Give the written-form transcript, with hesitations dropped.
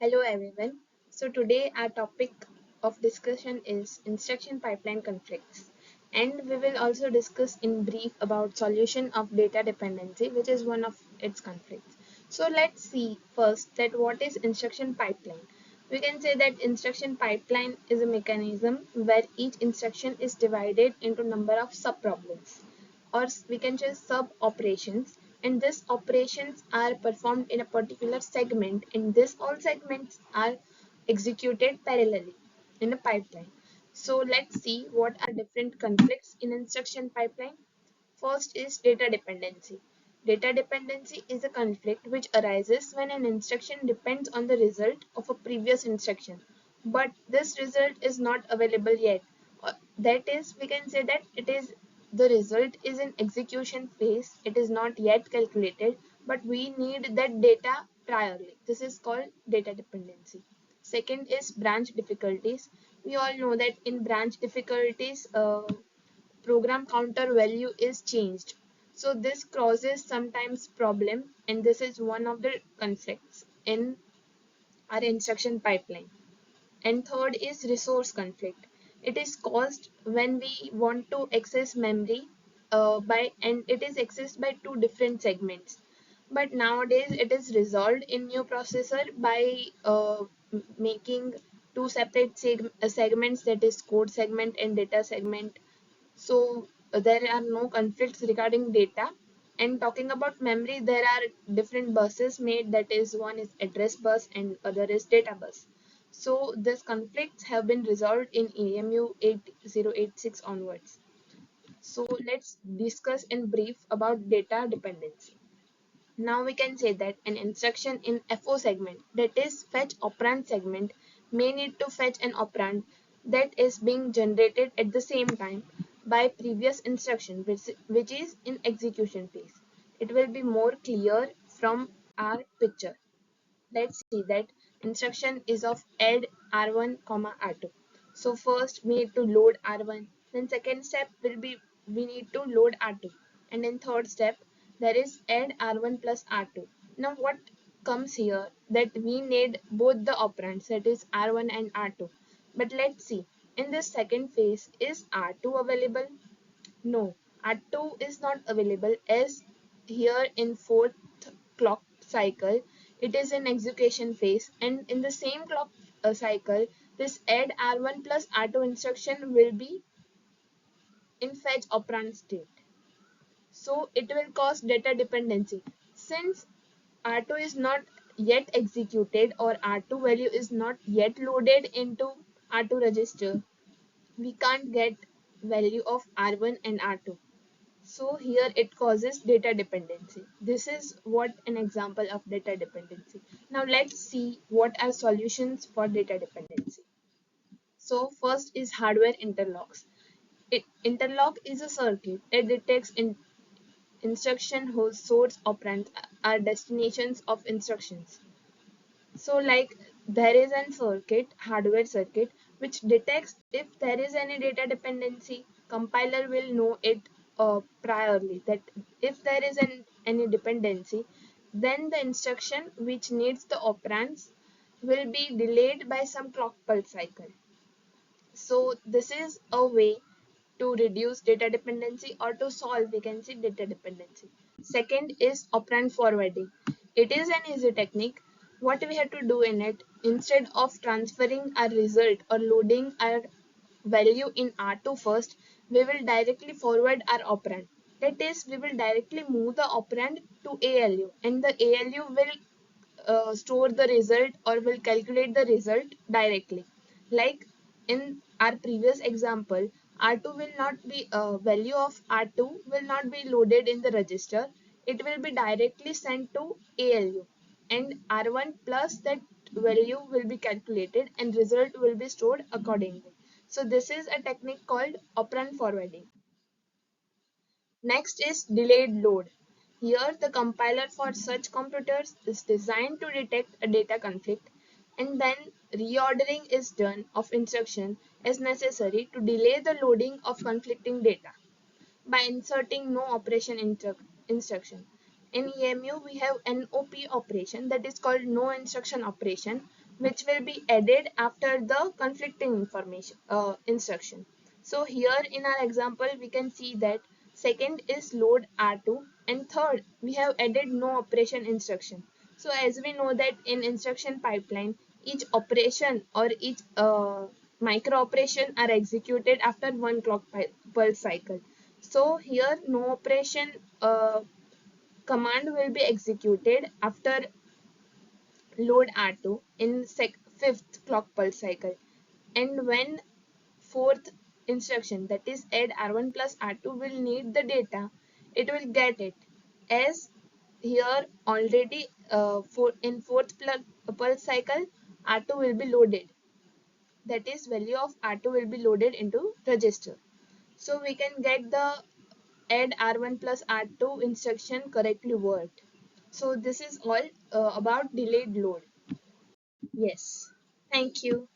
Hello everyone. So today our topic of discussion is instruction pipeline conflicts, and we will also discuss in brief about solution of data dependency, which is one of its conflicts. So let's see first that what is instruction pipeline. We can say that instruction pipeline is a mechanism where each instruction is divided into number of subproblems, or we can say sub operations, and these operations are performed in a particular segment, and these all segments are executed parallelly in a pipeline. So let's see what are different conflicts in instruction pipeline. First is data dependency. Data dependency is a conflict which arises when an instruction depends on the result of a previous instruction, but this result is not available yet. That is, we can say that it is the result is in execution phase, it is not yet calculated, but we need that data priorly. This is called data dependency. Second is branch difficulties. We all know that in branch difficulties, program counter value is changed. So this causes sometimes problem, and this is one of the conflicts in our instruction pipeline. And third is resource conflict. It is caused when we want to access memory by and it is accessed by two different segments. But nowadays it is resolved in new processor by making two separate segments, that is code segment and data segment. So there are no conflicts regarding data. And talking about memory, there are different buses made, that is one is address bus and other is data bus. So these conflicts have been resolved in EMU 8086 onwards. So let's discuss in brief about data dependency. Now we can say that an instruction in FO segment, that is fetch operand segment, may need to fetch an operand that is being generated at the same time by previous instruction, which is in execution phase. It will be more clear from our picture. Let's see that instruction is of add R1, R2. So first we need to load R1. Then second step will be we need to load R2. And in third step there is add R1 plus R2. Now what comes here that we need both the operands, that is R1 and R2. But let's see, in this second phase is R2 available? No, R2 is not available, as here in fourth clock cycle it is in execution phase, and in the same clock cycle this add R1 plus R2 instruction will be in fetch operand state. So it will cause data dependency. Since R2 is not yet executed or R2 value is not yet loaded into R2 register, we can't get value of R1 and R2. So here it causes data dependency. This is what an example of data dependency. Now let's see what are solutions for data dependency. So first is hardware interlocks. Interlock is a circuit that detects instruction whose source operands are destinations of instructions. So like there is an circuit, hardware circuit, which detects if there is any data dependency. Compiler will know it priorly, that if there is any dependency, then the instruction which needs the operands will be delayed by some clock pulse cycle. So this is a way to reduce data dependency, or to solve, we can say, data dependency. Second is operand forwarding. It is an easy technique. What we have to do in it, instead of transferring our result or loading our value in R2 first, we will directly forward our operand. That is, we will directly move the operand to ALU, and the ALU will store the result or will calculate the result directly. Like in our previous example, R2 will not be value of R2 will not be loaded in the register. It will be directly sent to ALU, and R1 plus that value will be calculated and result will be stored accordingly. So this is a technique called operand forwarding. Next is delayed load. Here, the compiler for such computers is designed to detect a data conflict, and then reordering is done of instruction as necessary to delay the loading of conflicting data by inserting no operation instruction. In EMU, we have NOP operation, that is called no instruction operation, which will be added after the conflicting information instruction. So here in our example we can see that second is load R2 and third we have added no operation instruction. So as we know that in instruction pipeline each operation or each micro operation are executed after one clock pulse cycle. So here no operation command will be executed after load R2 in fifth clock pulse cycle, and when fourth instruction, that is add R1 plus R2, will need the data, it will get it, as here already in fourth pulse cycle R2 will be loaded, that is value of R2 will be loaded into register. So we can get the add R1 plus R2 instruction correctly worked. So this is all about delayed load. Yes. Thank you.